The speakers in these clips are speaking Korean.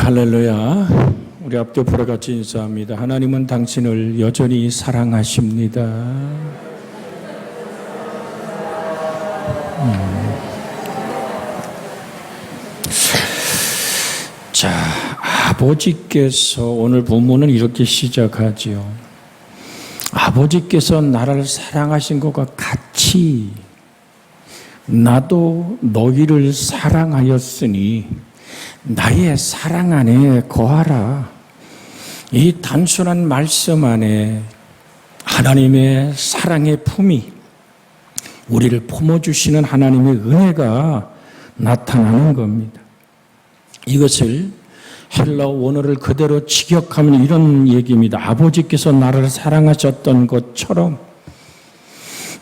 할렐루야. 우리 앞뒤 보러 같이 인사합니다. 하나님은 당신을 여전히 사랑하십니다. 자, 아버지께서 오늘 본문은 이렇게 시작하지요. 아버지께서 나를 사랑하신 것과 같이 나도 너희를 사랑하였으니 나의 사랑 안에 거하라. 이 단순한 말씀 안에 하나님의 사랑의 품이, 우리를 품어주시는 하나님의 은혜가 나타나는 겁니다. 이것을 헬라어 원어를 그대로 직역하면 이런 얘기입니다. 아버지께서 나를 사랑하셨던 것처럼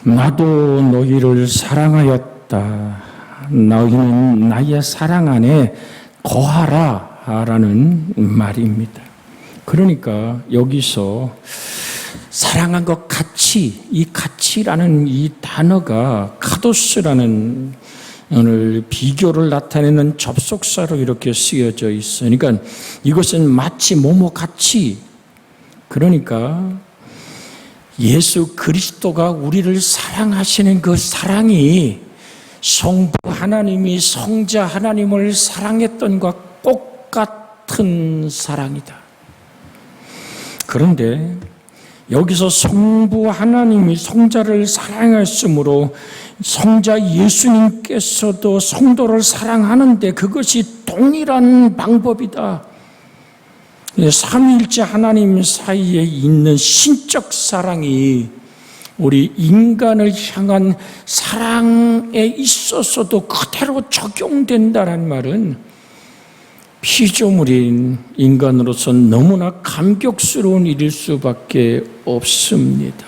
나도 너희를 사랑하였다. 너희는 나의 사랑 안에 거하라 라는 말입니다. 그러니까 여기서 사랑한 것 같이, 이 같이라는 이 단어가 카도스라는 오늘 비교를 나타내는 접속사로 이렇게 쓰여져 있어요. 그러니까 이것은 마치 같이, 그러니까 예수 그리스도가 우리를 사랑하시는 그 사랑이 성부 하나님이 성자 하나님을 사랑했던 것과 똑같은 사랑이다. 그런데 여기서 성부 하나님이 성자를 사랑했으므로 성자 예수님께서도 성도를 사랑하는데 그것이 동일한 방법이다. 삼위일체 하나님 사이에 있는 신적 사랑이 우리 인간을 향한 사랑에 있어서도 그대로 적용된다는 말은 피조물인 인간으로서 너무나 감격스러운 일일 수밖에 없습니다.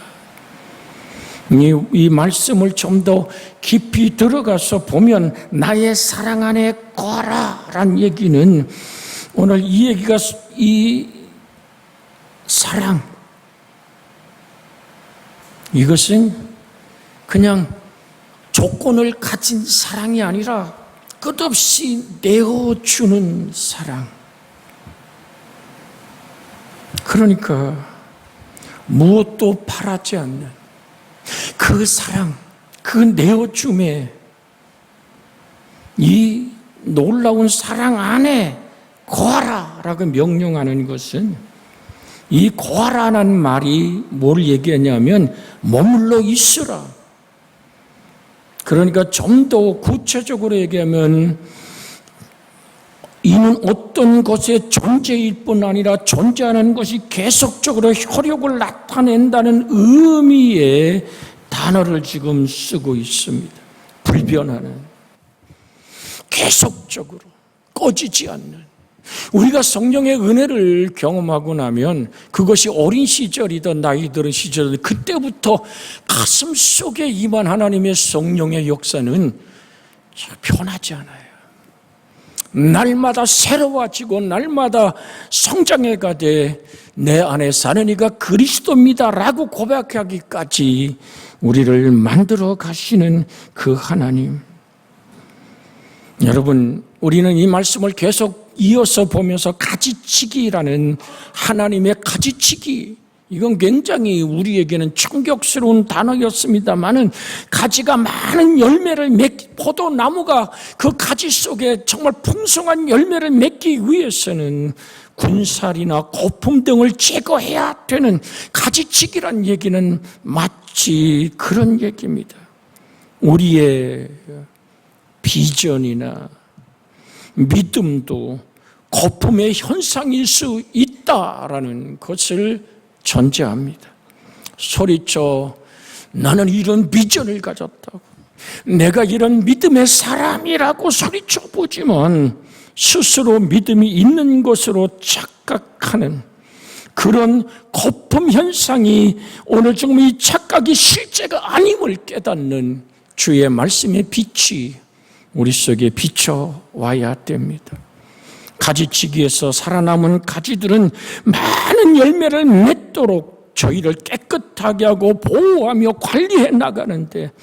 이 말씀을 좀 더 깊이 들어가서 보면 나의 사랑 안에 거하라 라는 얘기는 오늘 이 얘기가 이 사랑, 이것은 그냥 조건을 가진 사랑이 아니라 끝없이 내어주는 사랑. 그러니까 무엇도 바라지 않는 그 사랑, 그 내어줌에, 이 놀라운 사랑 안에 거하라 라고 명령하는 것은, 이 거하라는 말이 뭘 얘기하냐면 머물러 있으라. 그러니까 좀 더 구체적으로 얘기하면 이는 어떤 것의 존재일 뿐 아니라 존재하는 것이 계속적으로 효력을 나타낸다는 의미의 단어를 지금 쓰고 있습니다. 불변하는, 계속적으로 꺼지지 않는. 우리가 성령의 은혜를 경험하고 나면 그것이 어린 시절이든 나이 들은 시절이든 그때부터 가슴 속에 임한 하나님의 성령의 역사는 변하지 않아요. 날마다 새로워지고 날마다 성장해 가되 내 안에 사는 이가 그리스도입니다 라고 고백하기까지 우리를 만들어 가시는 그 하나님. 여러분, 우리는 이 말씀을 계속 이어서 보면서 가지치기라는 하나님의 가지치기, 이건 굉장히 우리에게는 충격스러운 단어였습니다만은 가지가 많은 열매를 포도나무가 그 가지 속에 정말 풍성한 열매를 맺기 위해서는 군살이나 거품 등을 제거해야 되는 가지치기란 얘기는 마치 그런 얘기입니다. 우리의 비전이나 믿음도 거품의 현상일 수 있다라는 것을 전제합니다. 소리쳐 나는 이런 비전을 가졌다고, 내가 이런 믿음의 사람이라고 소리쳐 보지만 스스로 믿음이 있는 것으로 착각하는 그런 거품 현상이 오늘 지금 이 착각이 실제가 아님을 깨닫는 주의 말씀의 빛이 우리 속에 비춰와야 됩니다. 가지치기에서 살아남은 가지들은 많은 열매를 맺도록 저희를 깨끗하게 하고 보호하며 관리해 나가는데,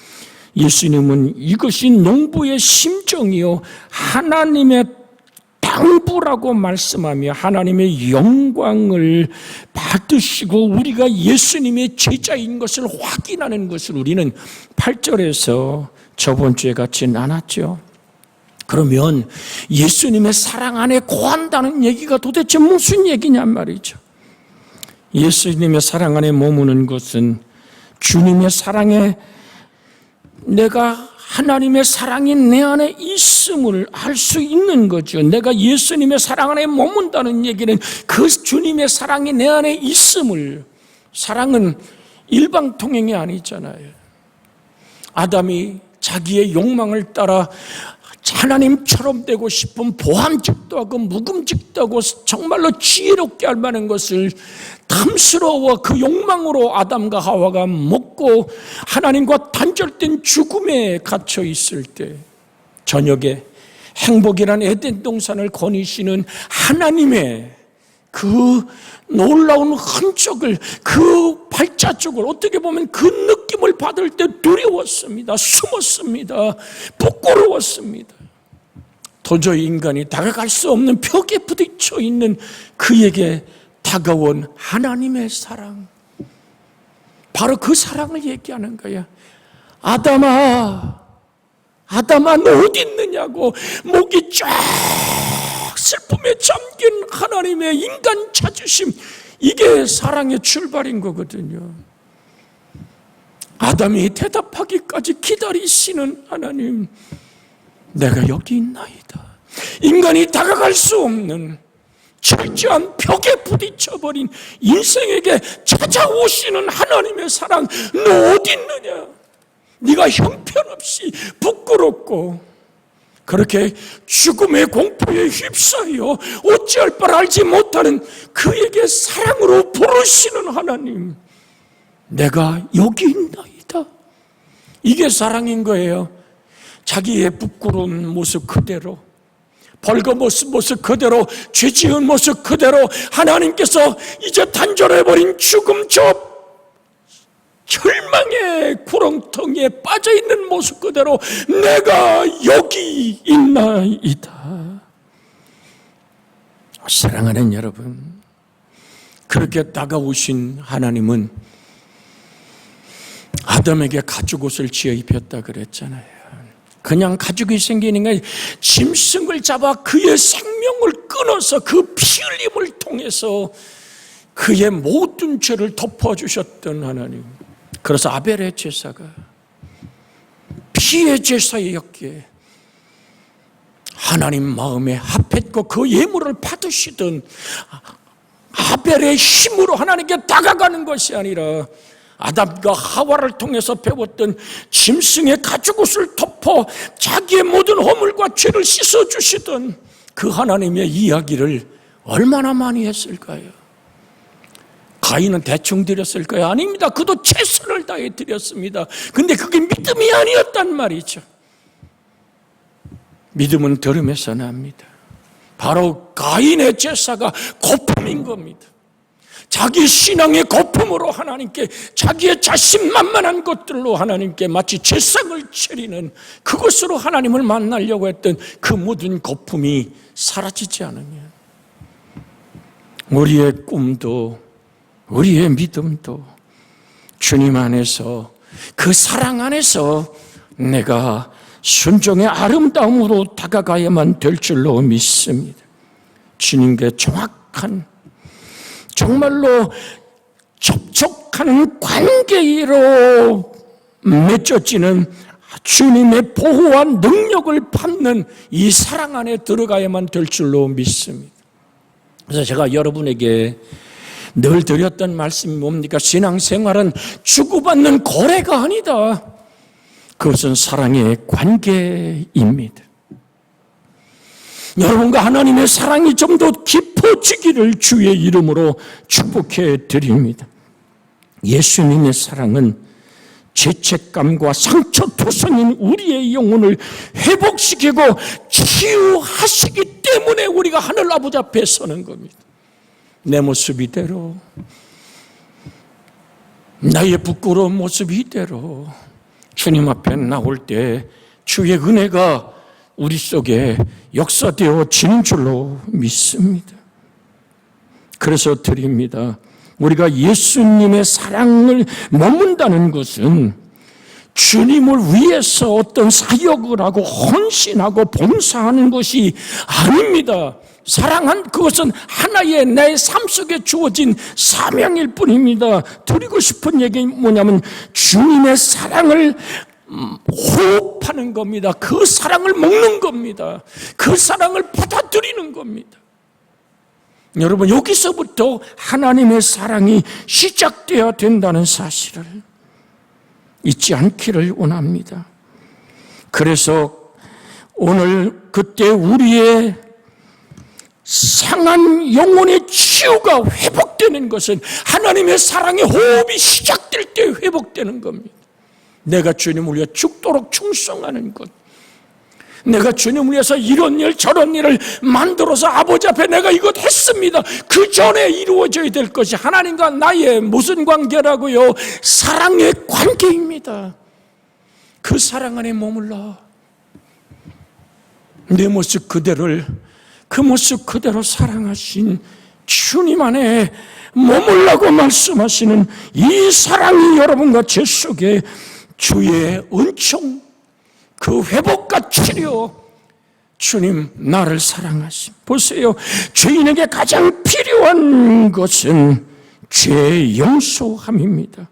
예수님은 이것이 농부의 심정이요 하나님의 양부라고 말씀하며 하나님의 영광을 받으시고 우리가 예수님의 제자인 것을 확인하는 것을 우리는 8절에서 저번 주에 같이 나눴죠. 그러면 예수님의 사랑 안에 거한다는 얘기가 도대체 무슨 얘기냔 말이죠. 예수님의 사랑 안에 머무는 것은 주님의 사랑에 내가 하나님의 사랑이 내 안에 있음을 알 수 있는 거죠. 내가 예수님의 사랑 안에 머문다는 얘기는 그 주님의 사랑이 내 안에 있음을, 사랑은 일방통행이 아니잖아요. 아담이 자기의 욕망을 따라 하나님처럼 되고 싶은 보암직도 하고 묵음직도 하고 정말로 지혜롭게 할 만한 것을 탐스러워 그 욕망으로 아담과 하와가 먹고 하나님과 단절된 죽음에 갇혀 있을 때 저녁에 행복이란 에덴 동산을 거니시는 하나님의 그 놀라운 흔적을, 그 발자국을 어떻게 보면 그 느낌을 받을 때 두려웠습니다. 숨었습니다. 부끄러웠습니다. 도저히 인간이 다가갈 수 없는 벽에 부딪혀 있는 그에게 다가온 하나님의 사랑, 바로 그 사랑을 얘기하는 거야. 아담아, 아담아, 너 어디 있느냐고. 목이 쫙 슬픔에 잠긴 하나님의 인간 찾으심, 이게 사랑의 출발인 거거든요. 아담이 대답하기까지 기다리시는 하나님, 내가 여기 있나이다. 인간이 다가갈 수 없는 철저한 벽에 부딪혀버린 인생에게 찾아오시는 하나님의 사랑, 너 어디 있느냐. 네가 형편없이 부끄럽고 그렇게 죽음의 공포에 휩싸여 어찌할 바를 알지 못하는 그에게 사랑으로 부르시는 하나님, 내가 여기 있나이다. 이게 사랑인 거예요. 자기의 부끄러운 모습 그대로, 벌거벗은 모습 그대로, 죄 지은 모습 그대로 하나님께서 이제 단절해버린 죽음, 저 절망의 구렁텅이에 빠져있는 모습 그대로 내가 여기 있나이다. 사랑하는 여러분, 그렇게 다가오신 하나님은 아담에게 가죽옷을 지어 입혔다 그랬잖아요. 그냥 가죽이 생기는 게 짐승을 잡아 그의 생명을 끊어서 그 피 흘림을 통해서 그의 모든 죄를 덮어주셨던 하나님. 그래서 아벨의 제사가 피의 제사였기에 하나님 마음에 합했고 그 예물을 받으시던 아벨의 힘으로 하나님께 다가가는 것이 아니라 아담과 하와를 통해서 배웠던 짐승의 가죽옷을 덮어 자기의 모든 허물과 죄를 씻어주시던 그 하나님의 이야기를 얼마나 많이 했을까요? 가인은 대충 드렸을까요? 아닙니다. 그도 최선을 다해 드렸습니다. 근데 그게 믿음이 아니었단 말이죠. 믿음은 들음에서 납니다. 바로 가인의 제사가 거품인 겁니다. 자기 신앙의 거품으로 하나님께, 자기의 자신만만한 것들로 하나님께 마치 제상을 차리는, 그것으로 하나님을 만나려고 했던 그 모든 거품이 사라지지 않으면 우리의 꿈도 우리의 믿음도 주님 안에서, 그 사랑 안에서 내가 순종의 아름다움으로 다가가야만 될 줄로 믿습니다. 주님께 정확한, 정말로 접촉하는 관계로 맺어지는 주님의 보호와 능력을 받는 이 사랑 안에 들어가야만 될 줄로 믿습니다. 그래서 제가 여러분에게 늘 드렸던 말씀이 뭡니까? 신앙생활은 주고받는 거래가 아니다. 그것은 사랑의 관계입니다. 여러분과 하나님의 사랑이 좀 더 깊어지기를 주의 이름으로 축복해 드립니다. 예수님의 사랑은 죄책감과 상처투성인 우리의 영혼을 회복시키고 치유하시기 때문에 우리가 하늘 아버지 앞에 서는 겁니다. 내 모습 이대로, 나의 부끄러운 모습 이대로 주님 앞에 나올 때 주의 은혜가 우리 속에 역사되어지는 줄로 믿습니다. 그래서 드립니다. 우리가 예수님의 사랑을 머문다는 것은 주님을 위해서 어떤 사역을 하고 헌신하고 봉사하는 것이 아닙니다. 그것은 하나의 내 삶 속에 주어진 사명일 뿐입니다. 드리고 싶은 얘기는 뭐냐면 주님의 사랑을 호흡하는 겁니다. 그 사랑을 먹는 겁니다. 그 사랑을 받아들이는 겁니다. 여러분, 여기서부터 하나님의 사랑이 시작되어야 된다는 사실을 잊지 않기를 원합니다. 그래서 오늘 그때 우리의 상한 영혼의 치유가 회복되는 것은 하나님의 사랑의 호흡이 시작될 때 회복되는 겁니다. 내가 주님을 위해 죽도록 충성하는 것, 내가 주님을 위해서 이런 일 저런 일을 만들어서 아버지 앞에 내가 이것 했습니다. 그 전에 이루어져야 될 것이 하나님과 나의 무슨 관계라고요? 사랑의 관계입니다. 그 사랑 안에 머물러 내 모습 그대로를 그 모습 그대로 사랑하신 주님 안에 머물라고 말씀하시는 이 사랑이 여러분과 제 속에 주의 은총, 그 회복과 치료, 주님 나를 사랑하심. 보세요, 죄인에게 가장 필요한 것은 죄 용서함입니다.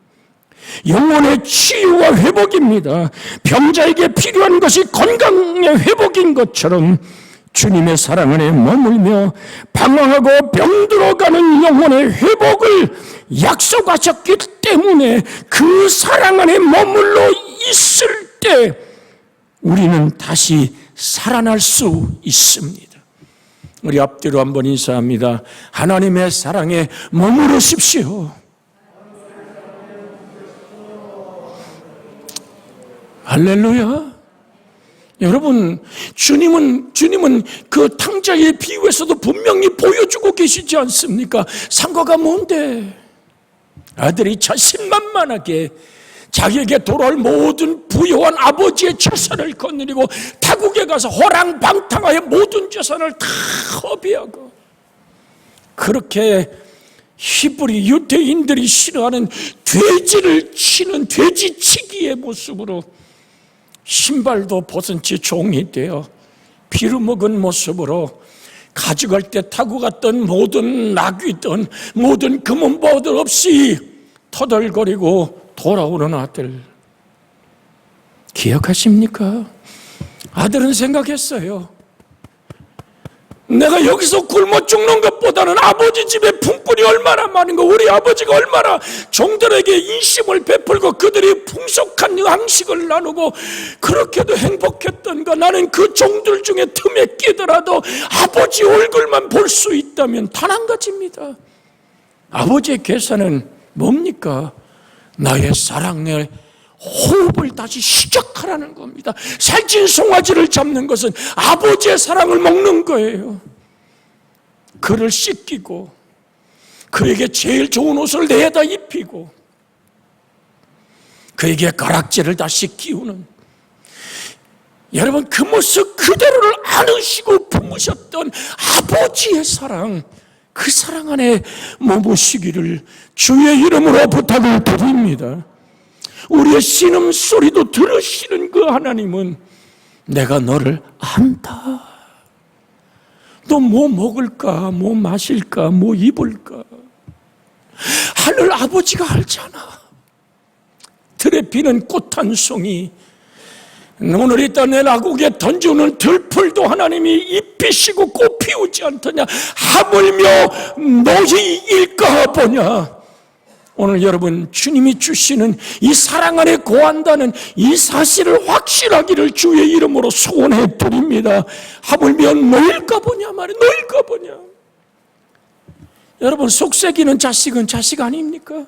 영혼의 치유와 회복입니다. 병자에게 필요한 것이 건강의 회복인 것처럼 주님의 사랑 안에 머물며 방황하고 병들어가는 영혼의 회복을 약속하셨기 때문에 그 사랑 안에 머물러 있을 때 우리는 다시 살아날 수 있습니다. 우리 앞뒤로 한번 인사합니다. 하나님의 사랑에 머무르십시오. 할렐루야. 여러분, 주님은 그 탕자의 비유에서도 분명히 보여주고 계시지 않습니까? 상과가 뭔데? 아들이 자신만만하게 자기에게 돌아올 모든 부유한 아버지의 재산을 거느리고 타국에 가서 호랑방탕하여 모든 재산을 다 허비하고, 그렇게 히브리 유대인들이 싫어하는 돼지를 치는 돼지치기의 모습으로 신발도 벗은 채 종이 되어 피를 먹은 모습으로 가져갈 때 타고 갔던 모든 나귀든 모든 금은보들 없이 터덜거리고 돌아오는 아들, 기억하십니까? 아들은 생각했어요. 내가 여기서 굶어 죽는 것보다는 아버지 집에 품꾼이 얼마나 많은가, 우리 아버지가 얼마나 종들에게 인심을 베풀고 그들이 풍족한 양식을 나누고 그렇게도 행복했던가. 나는 그 종들 중에 틈에 끼더라도 아버지 얼굴만 볼 수 있다면 단 한 가지입니다. 아버지의 계산은 뭡니까? 나의 사랑의 호흡을 다시 시작하라는 겁니다. 살찐 송아지를 잡는 것은 아버지의 사랑을 먹는 거예요. 그를 씻기고 그에게 제일 좋은 옷을 내다 입히고 그에게 가락지를 다시 끼우는, 여러분, 그 모습 그대로를 안으시고 품으셨던 아버지의 사랑, 그 사랑 안에 머무시기를 주의 이름으로 부탁을 드립니다. 우리의 신음소리도 들으시는 그 하나님은 내가 너를 안다. 너 뭐 먹을까, 뭐 마실까, 뭐 입을까, 하늘 아버지가 알잖아. 들에 피는 꽃 한 송이, 오늘 이따 내 나국에 던져오는 들풀도 하나님이 입히시고 꽃 피우지 않더냐. 하물며 너희일까 보냐. 오늘 여러분, 주님이 주시는 이 사랑 안에 거한다는 이 사실을 확실하기를 주의 이름으로 소원해 드립니다. 하물며 너일까 보냐 말이야. 너일까 보냐. 여러분, 속삭이는 자식은 자식 아닙니까?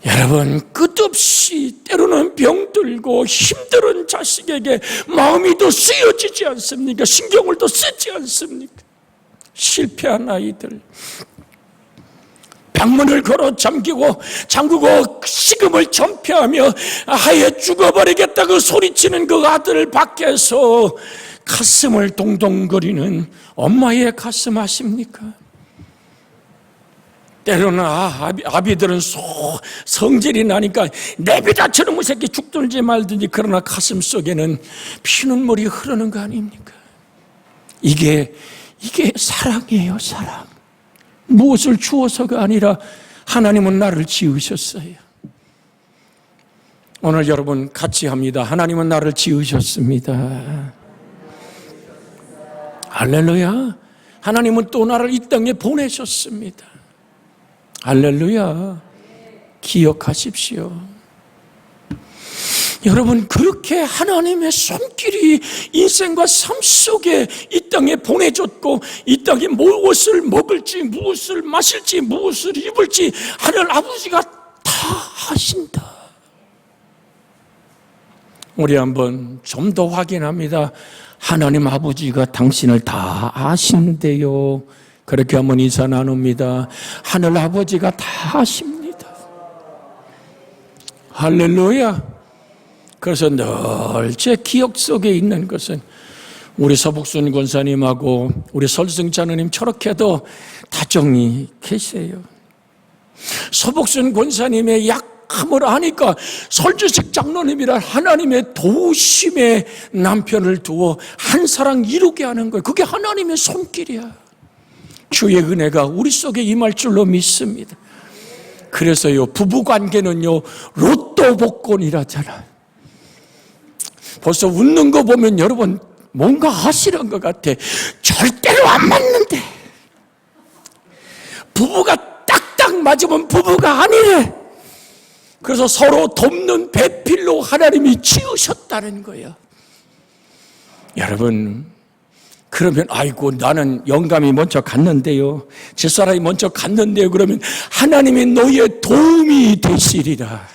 여러분, 끝없이 때로는 병들고 힘든 자식에게 마음이 더 쓰여지지 않습니까? 신경을 더 쓰지 않습니까? 실패한 아이들, 방문을 걸어 잠그고 식음을 전폐하며 아예 죽어버리겠다고 소리치는 그 아들 밖에서 가슴을 동동거리는 엄마의 가슴 아십니까? 때로는 아비들은 성질이 나니까 내비다 저놈의 새끼 죽든지 말든지, 그러나 가슴 속에는 피눈물이 흐르는 거 아닙니까? 이게 사랑이에요. 사랑. 무엇을 주어서가 아니라 하나님은 나를 지으셨어요. 오늘 여러분 같이 합니다. 하나님은 나를 지으셨습니다. 할렐루야. 하나님은 또 나를 이 땅에 보내셨습니다. 할렐루야. 기억하십시오. 여러분, 그렇게 하나님의 손길이 인생과 삶 속에 이 땅에 보내졌고, 이 땅에 무엇을 먹을지, 무엇을 마실지, 무엇을 입을지 하늘 아버지가 다 하신다. 우리 한번 좀 더 확인합니다. 하나님 아버지가 당신을 다 아신대요. 그렇게 한번 인사 나눕니다. 하늘 아버지가 다 아십니다. 할렐루야. 그래서 늘 제 기억 속에 있는 것은 우리 서복순 권사님하고 우리 설승찬우님 저렇게도 다정히 계세요. 서복순 권사님의 약함을 아니까 설주식 장로님이란 하나님의 도우심의 남편을 두어 한 사랑 이루게 하는 거예요. 그게 하나님의 손길이야. 주의 은혜가 우리 속에 임할 줄로 믿습니다. 그래서요, 부부관계는요 로또 복권이라잖아. 벌써 웃는 거 보면 여러분 뭔가 하시는 것 같아. 절대로 안 맞는데, 부부가 딱딱 맞으면 부부가 아니래. 그래서 서로 돕는 배필로 하나님이 지으셨다는 거예요. 여러분, 그러면 아이고 나는 영감이 먼저 갔는데요, 집사람이 먼저 갔는데요, 그러면 하나님이 너의 도움이 되시리라.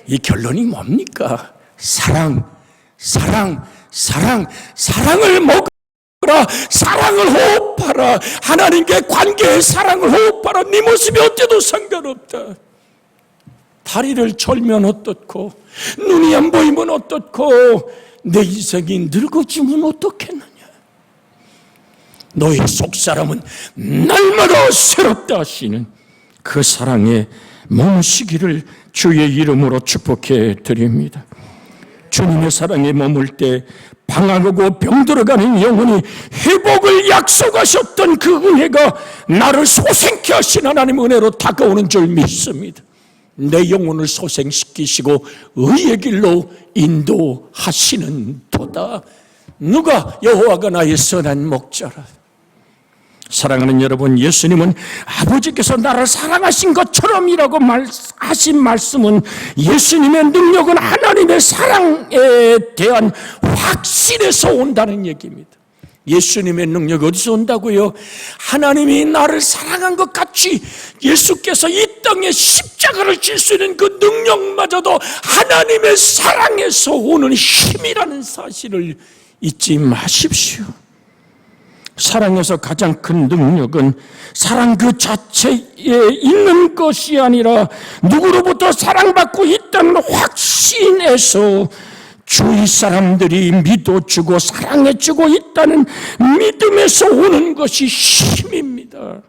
이 결론이 뭡니까? 사랑을 먹으라. 사랑을 호흡하라. 하나님께 관계의 사랑을 호흡하라. 네 모습이 어때도 상관없다. 다리를 절면 어떻고, 눈이 안 보이면 어떻고, 내 인생이 늙어지면 어떻겠느냐. 너의 속사람은 날마다 새롭다 하시는 그 사랑에 머무시기를 주의 이름으로 축복해 드립니다. 주님의 사랑에 머물 때 방황하고 병들어가는 영혼이 회복을 약속하셨던 그 은혜가 나를 소생케 하신 하나님의 은혜로 다가오는 줄 믿습니다. 내 영혼을 소생시키시고 의의 길로 인도하시는 도다. 누가 여호와가 나의 선한 목자라. 사랑하는 여러분, 예수님은 아버지께서 나를 사랑하신 것처럼이라고 하신 말씀은 예수님의 능력은 하나님의 사랑에 대한 확신에서 온다는 얘기입니다. 예수님의 능력이 어디서 온다고요? 하나님이 나를 사랑한 것 같이 예수께서 이 땅에 십자가를 질 수 있는 그 능력마저도 하나님의 사랑에서 오는 힘이라는 사실을 잊지 마십시오. 사랑에서 가장 큰 능력은 사랑 그 자체에 있는 것이 아니라 누구로부터 사랑받고 있다는 확신에서 주위 사람들이 믿어주고 사랑해주고 있다는 믿음에서 오는 것이 힘입니다.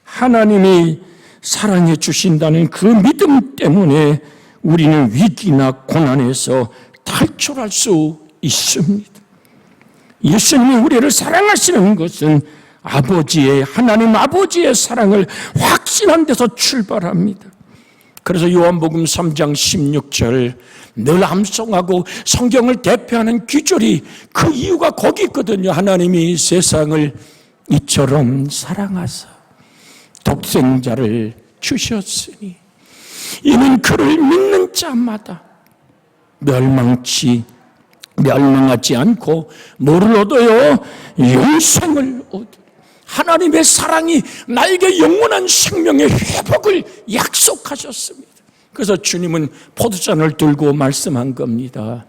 하나님이 사랑해 주신다는 그 믿음 때문에 우리는 위기나 고난에서 탈출할 수 있습니다. 예수님이 우리를 사랑하시는 것은 하나님 아버지의 사랑을 확신한 데서 출발합니다. 그래서 요한복음 3장 16절 늘 암송하고 성경을 대표하는 귀절이 그 이유가 거기 있거든요. 하나님이 세상을 이처럼 사랑하사 독생자를 주셨으니 이는 그를 믿는 자마다 멸망하지 않고 뭐를 얻어요? 영생을 얻어. 하나님의 사랑이 나에게 영원한 생명의 회복을 약속하셨습니다. 그래서 주님은 포도잔을 들고 말씀한 겁니다.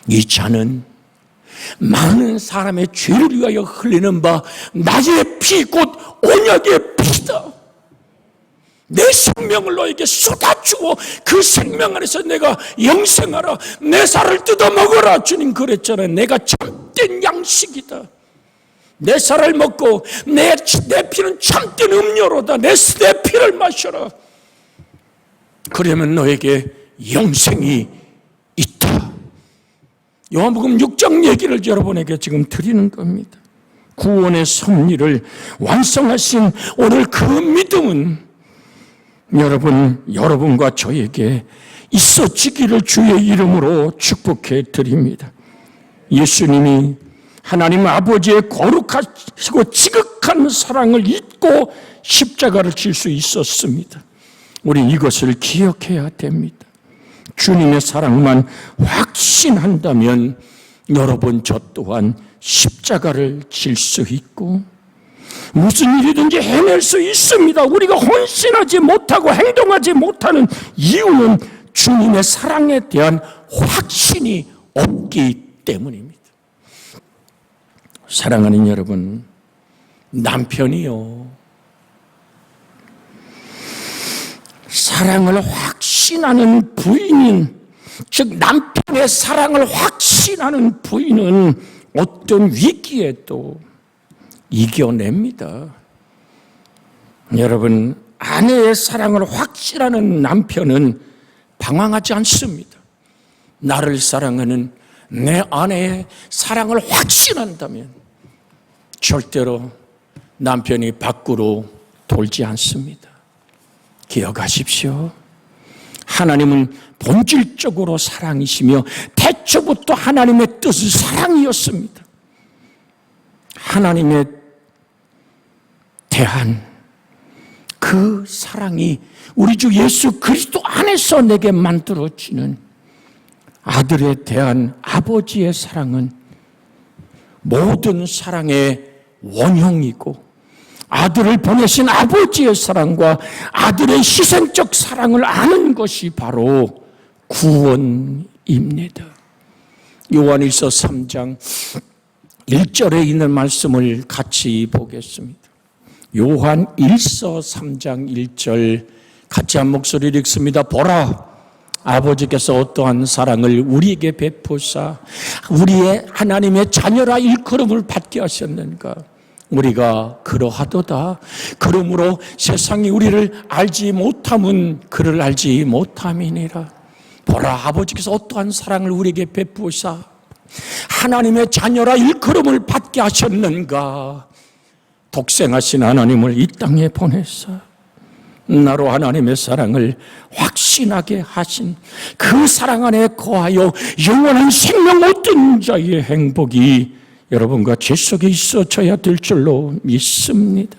이 잔은 많은 사람의 죄를 위하여 흘리는 바 나의 피 곧 언약의 피다. 내 생명을 너에게 쏟아주고 그 생명 안에서 내가 영생하라. 내 살을 뜯어먹어라. 주님 그랬잖아요. 내가 참된 양식이다. 내 살을 먹고 내 피는 참된 음료로다. 내 피를 마셔라. 그러면 너에게 영생이 있다. 요한복음 6장 얘기를 여러분에게 지금 드리는 겁니다. 구원의 섭리를 완성하신 오늘 그 믿음은 여러분과 저에게 있어지기를 주의 이름으로 축복해 드립니다. 예수님이 하나님 아버지의 거룩하시고 지극한 사랑을 잊고 십자가를 질 수 있었습니다. 우리 이것을 기억해야 됩니다. 주님의 사랑만 확신한다면 여러분 저 또한 십자가를 질 수 있고 무슨 일이든지 해낼 수 있습니다. 우리가 헌신하지 못하고 행동하지 못하는 이유는 주님의 사랑에 대한 확신이 없기 때문입니다. 사랑하는 여러분, 남편이요, 사랑을 확신하는 부인인, 즉 남편의 사랑을 확신하는 부인은 어떤 위기에도 이겨냅니다. 여러분, 아내의 사랑을 확신하는 남편은 방황하지 않습니다. 나를 사랑하는 내 아내의 사랑을 확신한다면 절대로 남편이 밖으로 돌지 않습니다. 기억하십시오. 하나님은 본질적으로 사랑이시며 태초부터 하나님의 뜻은 사랑이었습니다. 하나님의 대한 그 사랑이 우리 주 예수 그리스도 안에서 내게 만들어지는 아들에 대한 아버지의 사랑은 모든 사랑의 원형이고 아들을 보내신 아버지의 사랑과 아들의 희생적 사랑을 아는 것이 바로 구원입니다. 요한일서 3장 1절에 있는 말씀을 같이 보겠습니다. 요한 1서 3장 1절 같이 한 목소리를 읽습니다. 보라, 아버지께서 어떠한 사랑을 우리에게 베푸사 우리의 하나님의 자녀라 일컬음을 받게 하셨는가. 우리가 그러하도다. 그러므로 세상이 우리를 알지 못함은 그를 알지 못함이니라. 보라, 아버지께서 어떠한 사랑을 우리에게 베푸사 하나님의 자녀라 일컬음을 받게 하셨는가. 독생하신 하나님을 이 땅에 보내사 나로 하나님의 사랑을 확신하게 하신 그 사랑 안에 거하여 영원한 생명 얻은 자의 행복이 여러분과 제 속에 있어져야 될 줄로 믿습니다.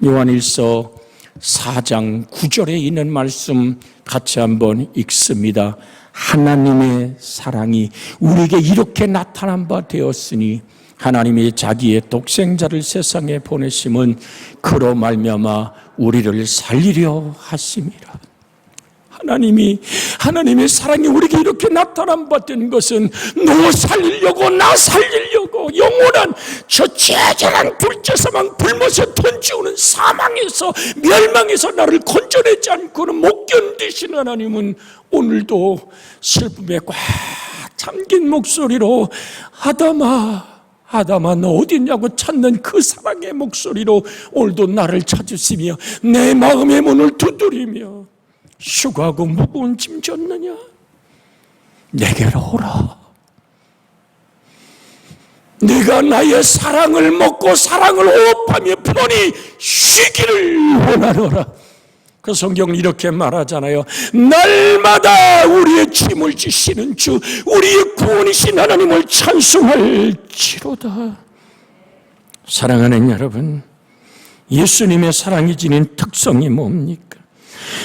요한일서 4장 9절에 있는 말씀 같이 한번 읽습니다. 하나님의 사랑이 우리에게 이렇게 나타난 바 되었으니 하나님이 자기의 독생자를 세상에 보내심은 그로 말미암아 우리를 살리려 하심이라. 하나님의 사랑이 우리에게 이렇게 나타난 바 된 것은 너 살리려고 나 살리려고 영원한 저 제절한 불제사망 불못에 던지우는 사망에서 멸망에서 나를 건져내지 않고는 못 견디시는 하나님은 오늘도 슬픔에 꽉 잠긴 목소리로 아담아 너 어디 있냐고 찾는 그 사랑의 목소리로 오늘도 나를 찾으시며 내 마음의 문을 두드리며 수고하고 무거운 짐 졌느냐? 내게로 오라. 네가 나의 사랑을 먹고 사랑을 호흡하며 편히 쉬기를 원하노라. 그 성경은 이렇게 말하잖아요. 날마다 우리의 짐을 지시는 주 우리의 구원이신 하나님을 찬송할지로다. 사랑하는 여러분, 예수님의 사랑이 지닌 특성이 뭡니까?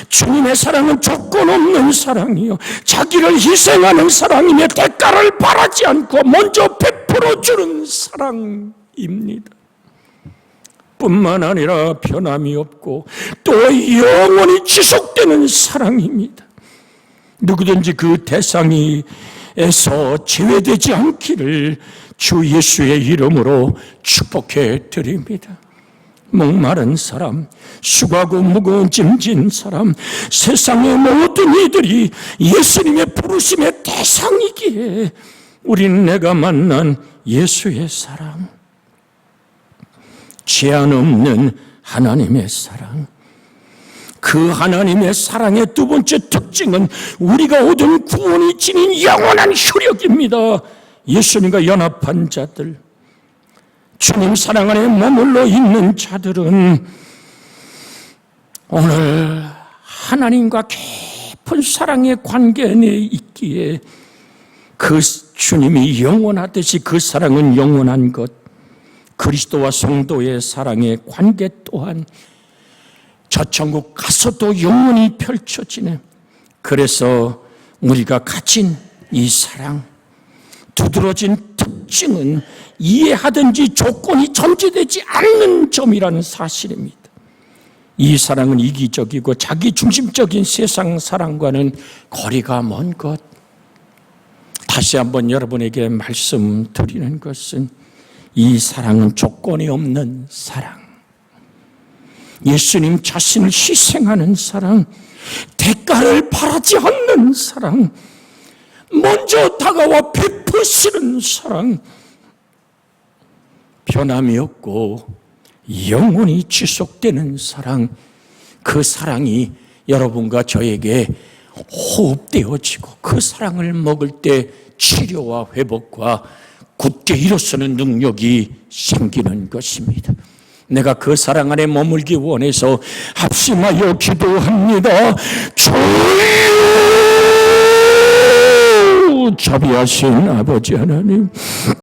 주님의 사랑은 조건 없는 사랑이요 자기를 희생하는 사랑이며 대가를 바라지 않고 먼저 베풀어주는 사랑입니다. 뿐만 아니라 변함이 없고 또 영원히 지속되는 사랑입니다. 누구든지 그 대상에서 제외되지 않기를 주 예수의 이름으로 축복해 드립니다. 목마른 사람, 수고하고 무거운 짐진 사람, 세상의 모든 이들이 예수님의 부르심의 대상이기에 우린 내가 만난 예수의 사랑, 제한 없는 하나님의 사랑, 그 하나님의 사랑의 두 번째 특징은 우리가 얻은 구원이 지닌 영원한 효력입니다. 예수님과 연합한 자들, 주님 사랑 안에 머물러 있는 자들은 오늘 하나님과 깊은 사랑의 관계 내에 있기에 그 주님이 영원하듯이 그 사랑은 영원한 것, 그리스도와 성도의 사랑의 관계 또한 저 천국 가서도 영원히 펼쳐지는, 그래서 우리가 가진 이 사랑, 두드러진 특징은 이해하든지 조건이 전제되지 않는 점이라는 사실입니다. 이 사랑은 이기적이고 자기중심적인 세상 사랑과는 거리가 먼 것. 다시 한번 여러분에게 말씀드리는 것은 이 사랑은 조건이 없는 사랑, 예수님 자신을 희생하는 사랑, 대가를 바라지 않는 사랑, 먼저 다가와 베푸시는 사랑, 변함이 없고 영원히 지속되는 사랑, 그 사랑이 여러분과 저에게 호흡되어지고 그 사랑을 먹을 때 치료와 회복과 굳게 일어서는 능력이 생기는 것입니다. 내가 그 사랑 안에 머물기 원해서 합심하여 기도합니다. 주여, 자비하신 아버지 하나님,